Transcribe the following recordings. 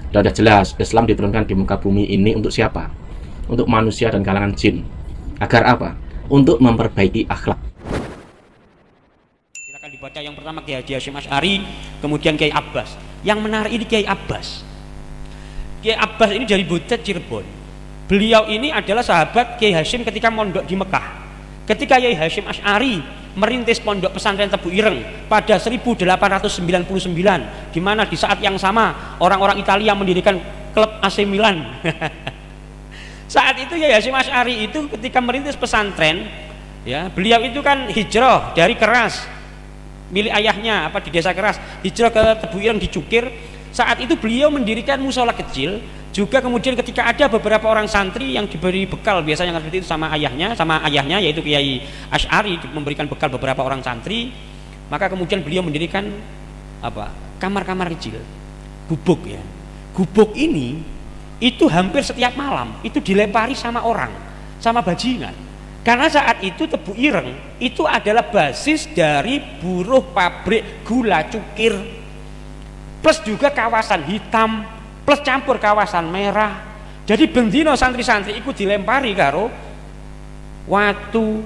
Dan sudah jelas Islam diturunkan di muka bumi ini untuk siapa? Untuk manusia dan kalangan jin. Agar apa? Untuk memperbaiki akhlak. Silakan dibaca yang pertama Kiai Haji Hasyim Asy'ari, kemudian Kiai Abbas. Yang menarik ini Kiai Abbas. Kiai Abbas ini dari Butet Cirebon. Beliau ini adalah sahabat Kiai Hasyim ketika mondok di Mekah. Ketika Kiai Hasyim Asy'ari merintis pondok pesantren Tebu Ireng pada 1899, di mana di saat yang sama orang-orang Italia mendirikan klub AC Milan. Saat itu Kiai Hasyim Asy'ari itu ketika merintis pesantren, ya, beliau itu kan hijrah dari Keras, milik ayahnya apa di desa Keras, hijrah ke Tebu Ireng di Cukir. Saat itu beliau mendirikan musola kecil. Juga kemudian ketika ada beberapa orang santri yang diberi bekal, biasanya seperti itu sama ayahnya yaitu Kiai Asy'ari memberikan bekal beberapa orang santri, maka kemudian beliau mendirikan apa? Kamar-kamar kecil, gubuk ya. Gubuk ini itu hampir setiap malam itu dilempari sama orang, sama bajingan. Karena saat itu Tebu Ireng itu adalah basis dari buruh pabrik gula Cukir, plus juga kawasan hitam, plus campur kawasan merah. Jadi bendino santri-santri ikut dilempari karo watu,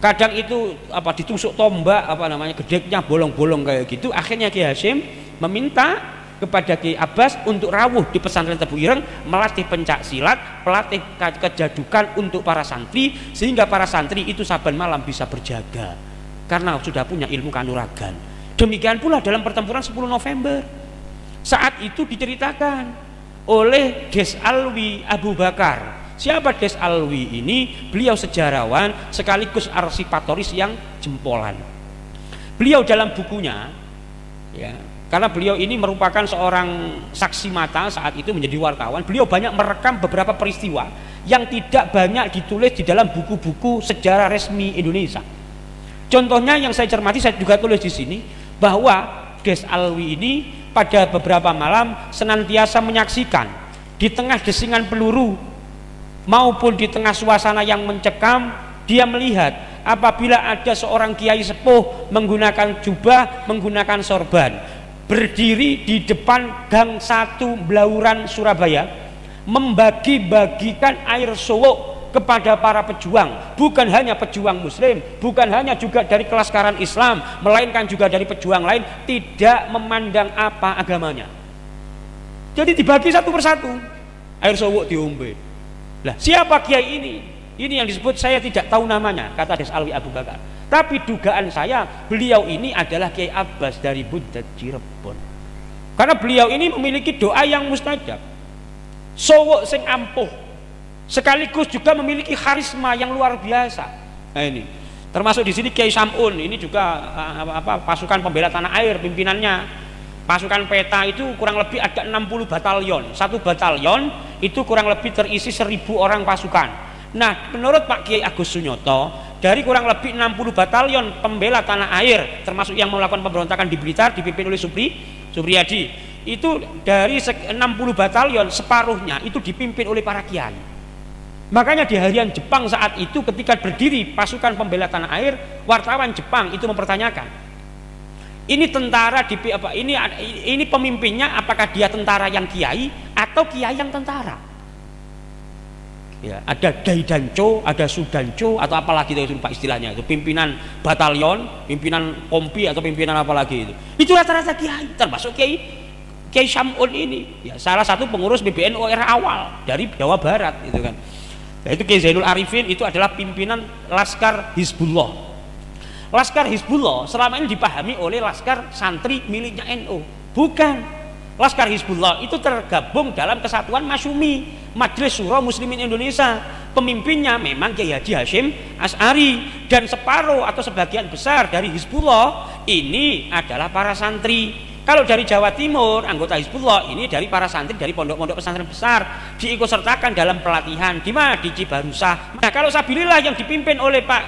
kadang itu apa ditusuk tombak apa namanya gedeknya bolong-bolong kayak gitu. Akhirnya Kiai Hasyim meminta kepada Kiai Abbas untuk rawuh di pesantren Tebu Ireng, melatih pencak silat, pelatih kejadukan untuk para santri, sehingga para santri itu saban malam bisa berjaga karena sudah punya ilmu kanuragan. Demikian pula dalam pertempuran 10 November. Saat itu diceritakan oleh Des Alwi Abu Bakar. Siapa Des Alwi ini? Beliau sejarawan sekaligus arsipatoris yang jempolan. Beliau dalam bukunya, ya, karena beliau ini merupakan seorang saksi mata saat itu menjadi wartawan, beliau banyak merekam beberapa peristiwa yang tidak banyak ditulis di dalam buku-buku sejarah resmi Indonesia. Contohnya yang saya cermati, saya juga tulis di sini bahwa Des Alwi ini pada beberapa malam senantiasa menyaksikan di tengah desingan peluru maupun di tengah suasana yang mencekam, dia melihat apabila ada seorang kiai sepuh menggunakan jubah, menggunakan sorban, berdiri di depan Gang 1 Blauran Surabaya, membagi-bagikan air sowok kepada para pejuang, bukan hanya pejuang muslim, bukan hanya juga dari kelaskaran Islam, melainkan juga dari pejuang lain, tidak memandang apa agamanya. Jadi dibagi satu persatu air sowok diombe. Lah siapa kiai ini? Ini yang disebut, saya tidak tahu namanya, kata Des Alwi Abu Bakar, tapi dugaan saya beliau ini adalah Kiai Abbas dari Butet Cirebon, karena beliau ini memiliki doa yang mustajab, sowok sing ampuh, sekaligus juga memiliki karisma yang luar biasa. Nah ini termasuk di sini Kiai Samun, ini juga pasukan pembela tanah air pimpinannya. Pasukan peta itu kurang lebih ada 60 batalion. Satu batalion itu kurang lebih terisi 1000 orang pasukan. Nah menurut Pak Kiai Agus Sunyoto, dari kurang lebih 60 batalion pembela tanah air, termasuk yang melakukan pemberontakan di Blitar dipimpin oleh Supriyadi, itu dari 60 batalion separuhnya itu dipimpin oleh para kiai. Makanya di harian Jepang saat itu ketika berdiri pasukan pembela tanah air, wartawan Jepang itu mempertanyakan, ini tentara di apa ini pemimpinnya apakah dia tentara yang kiai atau kiai yang tentara? Ya, ada Daidancho, ada Sudancho atau apalagi itu lupa istilahnya, itu pimpinan batalion, pimpinan kompi atau pimpinan apalagi itu. Itu rata-rata kiai, termasuk Kiai Samun ini, ya, salah satu pengurus PBNU era awal dari Jawa Barat itu kan. Nah, itu Kiai Zainul Arifin itu adalah pimpinan Laskar Hizbullah. Laskar Hizbullah selama ini dipahami oleh Laskar santri miliknya NU. Bukan. Laskar Hizbullah itu tergabung dalam Kesatuan Masyumi, Majelis Syuro Muslimin Indonesia. Pemimpinnya memang Kiai Haji Hasyim Asy'ari, dan separuh atau sebagian besar dari Hizbullah ini adalah para santri. Kalau dari Jawa Timur, anggota Hizbullah ini dari para santri dari pondok-pondok pesantren besar, diikutsertakan dalam pelatihan di mana di Cibarusah. Nah, kalau Sabilillah yang dipimpin oleh Pak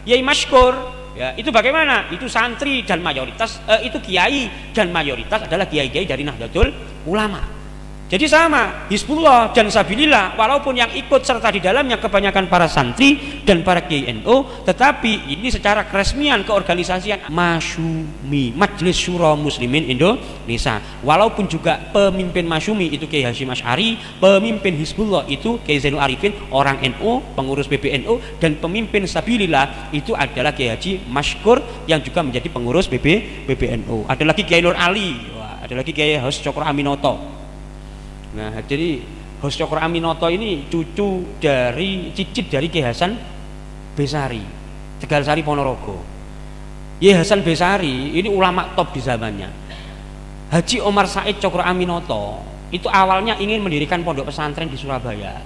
Yai Maskur, ya, itu bagaimana? Itu santri dan mayoritas itu kiai, dan mayoritas adalah kiai-kiai dari Nahdlatul Ulama. Jadi sama, Hizbullah dan Sabilillah, walaupun yang ikut serta di dalamnya kebanyakan para santri dan para Kiai NU, tetapi ini secara keresmian keorganisasian Masyumi, Majelis Syura Muslimin Indonesia. Walaupun juga pemimpin Masyumi itu Kiai Hasyim Asy'ari, pemimpin Hizbullah itu Kiai Zainul Arifin, orang NU, pengurus PBNU, dan pemimpin Sabilillah itu adalah Kiai Haji Masykur yang juga menjadi pengurus PBNU. Ada lagi Kiai Nur Ali, ada lagi Kiai Hos Cokro Aminoto. Nah, jadi Hos Cokro Aminoto ini cucu dari cicit dari Kiai Hasan Besari, Tegalsari Ponorogo. Kiai Hasan Besari ini ulama top di zamannya. Haji Omar Said Cokro Aminoto itu awalnya ingin mendirikan pondok pesantren di Surabaya,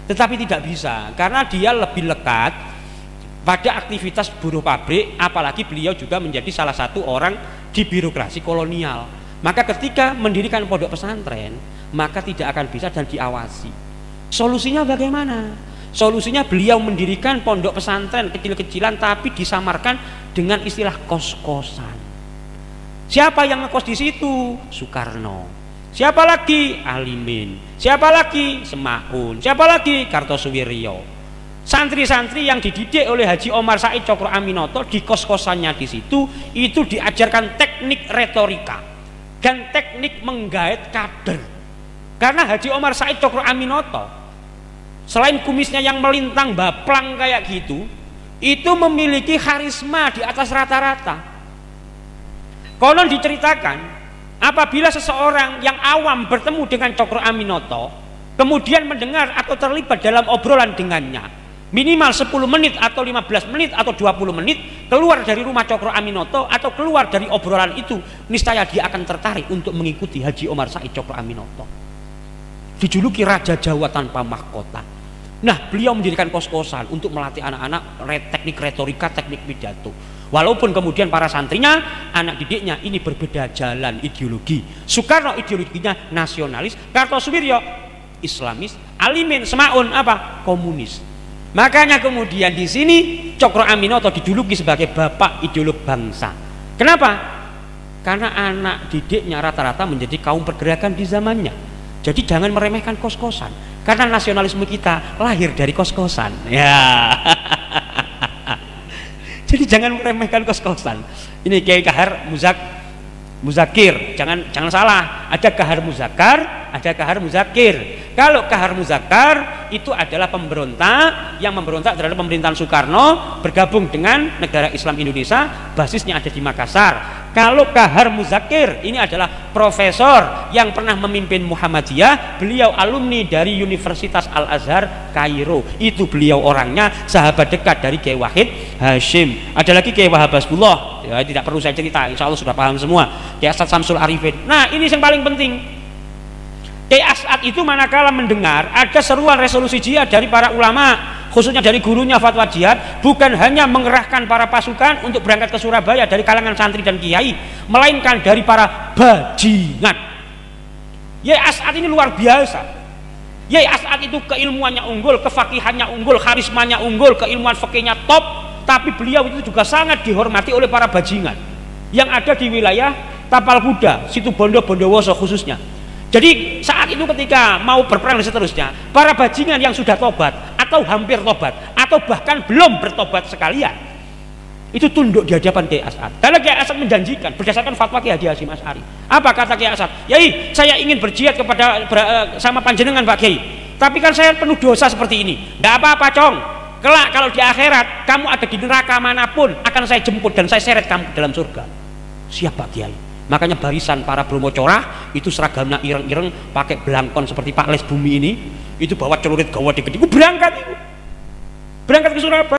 tetapi tidak bisa karena dia lebih lekat pada aktivitas buruh pabrik, apalagi beliau juga menjadi salah satu orang di birokrasi kolonial. Maka ketika mendirikan pondok pesantren, maka tidak akan bisa dan diawasi. Solusinya bagaimana? Solusinya beliau mendirikan pondok pesantren kecil-kecilan tapi disamarkan dengan istilah kos-kosan. Siapa yang ngekos di situ? Soekarno. Siapa lagi? Alimin. Siapa lagi? Semaun. Siapa lagi? Kartosuwiryo. Santri-santri yang dididik oleh Haji Omar Said Cokro Aminoto di kos-kosannya di situ itu diajarkan teknik retorika dan teknik menggait kader. Karena Haji Omar Said Cokro Aminoto selain kumisnya yang melintang baplang kayak gitu, itu memiliki karisma di atas rata-rata. Konon diceritakan apabila seseorang yang awam bertemu dengan Cokro Aminoto kemudian mendengar atau terlibat dalam obrolan dengannya minimal 10 menit atau 15 menit atau 20 menit, keluar dari rumah Cokro Aminoto atau keluar dari obrolan itu, niscaya dia akan tertarik untuk mengikuti Haji Omar Said Cokro Aminoto. Dijuluki Raja Jawa tanpa mahkota. Nah, beliau mendirikan kos-kosan untuk melatih anak-anak teknik retorika, teknik pidato. Walaupun kemudian para santrinya, anak didiknya ini berbeda jalan ideologi. Soekarno ideologinya nasionalis, Kartosuwiryo Islamis, Alimin Semaun apa? Komunis. Makanya kemudian di sini Cokro Aminoto dijuluki sebagai bapak ideolog bangsa. Kenapa? Karena anak didiknya rata-rata menjadi kaum pergerakan di zamannya. Jadi jangan meremehkan kos-kosan, karena nasionalisme kita lahir dari kos-kosan. Ya. Jadi jangan meremehkan kos-kosan. Ini Kiai Kahar Muzakir, jangan salah. Ada Kahar Muzakar, ada Kahar Muzakir. Kalau Kahar Muzakar itu adalah pemberontak yang memberontak terhadap pemerintahan Soekarno, bergabung dengan Negara Islam Indonesia, basisnya ada di Makassar. Kalau Kahar Muzakir ini adalah profesor yang pernah memimpin Muhammadiyah, beliau alumni dari Universitas Al-Azhar Kairo. Itu beliau orangnya sahabat dekat dari Kiai Wahid Hasyim. Ada lagi Kiai Wahab Hasbullah, ya, tidak perlu saya cerita, insya Allah sudah paham semua. Kiai As'ad Samsul Arifin. Nah, ini yang paling penting. Kiai As'ad itu manakala mendengar ada seruan resolusi jihad dari para ulama, khususnya dari gurunya fatwa jihad, bukan hanya mengerahkan para pasukan untuk berangkat ke Surabaya dari kalangan santri dan kiai, melainkan dari para bajingan. Kiai As'ad ini luar biasa. Kiai As'ad itu keilmuannya unggul, kefakihannya unggul, karismanya unggul, keilmuan fikihnya top, tapi beliau itu juga sangat dihormati oleh para bajingan yang ada di wilayah Tapal Kuda, situ Bondowoso khususnya. Jadi saat itu ketika mau berperang dan seterusnya, para bajingan yang sudah tobat atau hampir tobat atau bahkan belum bertobat sekalian, itu tunduk di hadapan Kiai As'ad. Karena Kiai As'ad menjanjikan berdasarkan fatwa Kiai Haji Hasyim Asy'ari. Apa kata Kiai As'ad? Yai, saya ingin berjihad sama panjenengan Pak Kiai, tapi kan saya penuh dosa seperti ini. Tidak apa-apa, Cong. Kelak kalau di akhirat kamu ada di neraka manapun, akan saya jemput dan saya seret kamu ke dalam surga. Siap Pak Kiai. Makanya barisan para Bromo Corah itu seragamnya ireng-ireng, pakai belangkon seperti Pak Les Bumi ini, itu bawa celurit gawa gede, berangkat ke Surabaya.